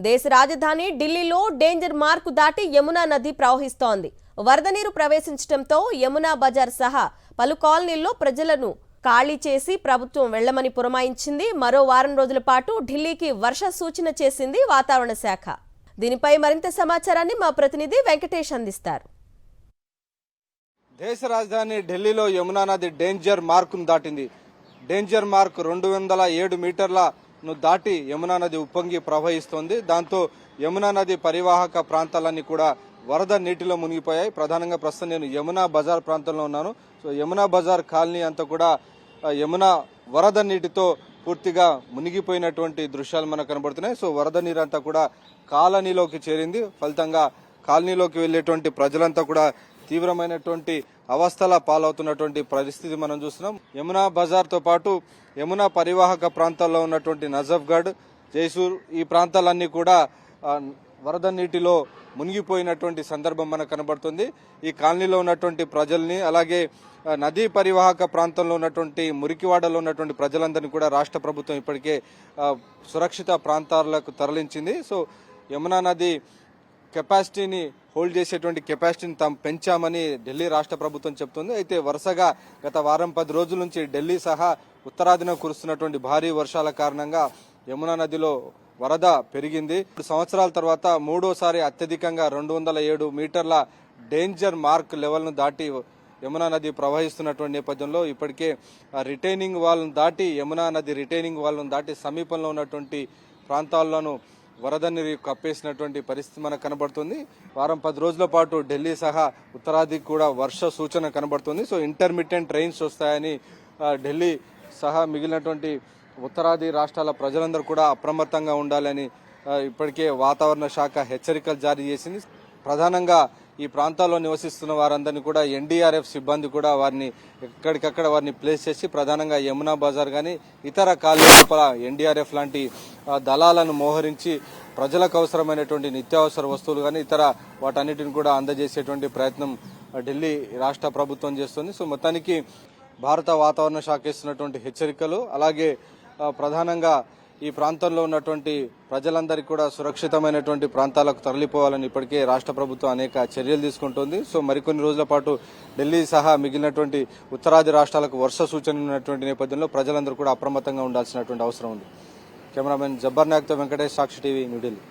దేశ రాజధాని ఢిల్లీలో డేంజర్ మార్కు దాటి యమునా నది ప్రవహిస్తోంది. వరద నీరు ప్రవేశించడంతో యమునా బజార్ సహా పలు కాలనీల్లో ప్రజలను ఖాళీ చేసి ప్రభుత్వం వెళ్లమని పురమాయించింది. మరో వారం రోజుల పాటు ఢిల్లీకి వర్ష సూచన చేసింది వాతావరణ శాఖ. దీనిపై మరింత సమాచారాన్ని మా ప్రతినిధి వెంకటేష్ అందిస్తారు. దేశ రాజధాని ఢిల్లీలో యమునా నది డేంజర్ మార్కును దాటింది. డేంజర్ మార్క్ 207 మీటర్లను దాటి యమునా నది ఉప్పొంగి ప్రవహిస్తోంది. దాంతో యమునా నది పరివాహక ప్రాంతాలన్నీ కూడా వరద నీటిలో మునిగిపోయాయి. ప్రధానంగా ప్రస్తుతం నేను యమునా బజార్ ప్రాంతంలో ఉన్నాను. సో యమునా బజార్ కాలనీ అంతా కూడా యమునా వరద నీటితో పూర్తిగా మునిగిపోయినటువంటి దృశ్యాలు మనకు కనబడుతున్నాయి. సో వరద నీరంతా కూడా కాలనీలోకి చేరింది. ఫలితంగా కాలనీలోకి వెళ్లేటువంటి ప్రజలంతా కూడా తీవ్రమైనటువంటి అవస్థల పాలవుతున్నటువంటి పరిస్థితి మనం చూస్తున్నాం. యమునా బజార్ తో పాటు యమునా పరివాహక ప్రాంతాల్లో ఉన్నటువంటి నజఫ్గఢ్, జైసూర్ ఈ ప్రాంతాలన్నీ కూడా వరద నీటిలో మునిగిపోయినటువంటి సందర్భం మనకు కనబడుతుంది. ఈ కాలనీలో ఉన్నటువంటి ప్రజల్ని, అలాగే నదీ పరివాహక ప్రాంతంలో ఉన్నటువంటి మురికివాడలో ఉన్నటువంటి ప్రజలందరినీ కూడా రాష్ట్ర ప్రభుత్వం ఇప్పటికే సురక్షిత ప్రాంతాలకు తరలించింది. సో యమునా నది కెపాసిటీని హోల్డ్ చేసేటువంటి కెపాసిటీని తాము పెంచామని ఢిల్లీ రాష్ట్ర ప్రభుత్వం చెబుతుంది. అయితే వరుసగా గత వారం 10 రోజుల నుంచి ఢిల్లీ సహా ఉత్తరాదిన కురుస్తున్నటువంటి భారీ వర్షాల కారణంగా యమునా నదిలో వరద పెరిగింది. 2 సంవత్సరాల తర్వాత మూడోసారి అత్యధికంగా 207 మీటర్ల డేంజర్ మార్క్ లెవెల్ను దాటి యమునా నది ప్రవహిస్తున్నటువంటి నేపథ్యంలో ఇప్పటికే రిటైనింగ్ వాల్ను దాటి యమునా నది రిటైనింగ్ వాల్ను దాటి సమీపంలో ఉన్నటువంటి ప్రాంతాల్లోనూ వరద నీరు కప్పేసినటువంటి పరిస్థితి మనకు కనబడుతుంది. వారం 10 రోజుల పాటు ఢిల్లీ సహా ఉత్తరాదికి కూడా వర్ష సూచన కనబడుతుంది. సో ఇంటర్మిటెంట్ రెయిన్స్ వస్తాయని ఢిల్లీ సహా మిగిలినటువంటి ఉత్తరాది రాష్ట్రాల ప్రజలందరూ కూడా అప్రమత్తంగా ఉండాలని ఇప్పటికే వాతావరణ శాఖ హెచ్చరికలు జారీ చేసింది. ప్రధానంగా ఈ ప్రాంతాల్లో నివసిస్తున్న వారందరినీ కూడా ఎన్డీఆర్ఎఫ్ సిబ్బంది కూడా వారిని ఎక్కడికక్కడ వారిని ప్లేస్ చేసి ప్రధానంగా యమునా బజార్ కానీ ఇతర కాలనీ లోపల ఎన్డీఆర్ఎఫ్ లాంటి దళాలను మోహరించి ప్రజలకు అవసరమైనటువంటి నిత్యావసర వస్తువులు కానీ ఇతర వాటన్నిటిని కూడా అందజేసేటువంటి ప్రయత్నం ఢిల్లీ రాష్ట్ర ప్రభుత్వం చేస్తుంది. సో మొత్తానికి భారత వాతావరణ శాఖ ఇస్తున్నటువంటి హెచ్చరికలు, అలాగే ప్రధానంగా ఈ ప్రాంతంలో ఉన్నటువంటి ప్రజలందరికీ కూడా సురక్షితమైనటువంటి ప్రాంతాలకు తరలిపోవాలని ఇప్పటికే రాష్ట్ర ప్రభుత్వం అనేక చర్యలు తీసుకుంటోంది. సో మరికొన్ని రోజుల పాటు ఢిల్లీ సహా మిగిలినటువంటి ఉత్తరాది రాష్ట్రాలకు వర్ష సూచన ఉన్నటువంటి నేపథ్యంలో ప్రజలందరూ కూడా అప్రమత్తంగా ఉండాల్సినటువంటి అవసరం ఉంది. కెమెరామెన్ జబ్బర్ నాయక్తో వెంకటేష్, సాక్షి టీవీ, న్యూఢిల్లీ.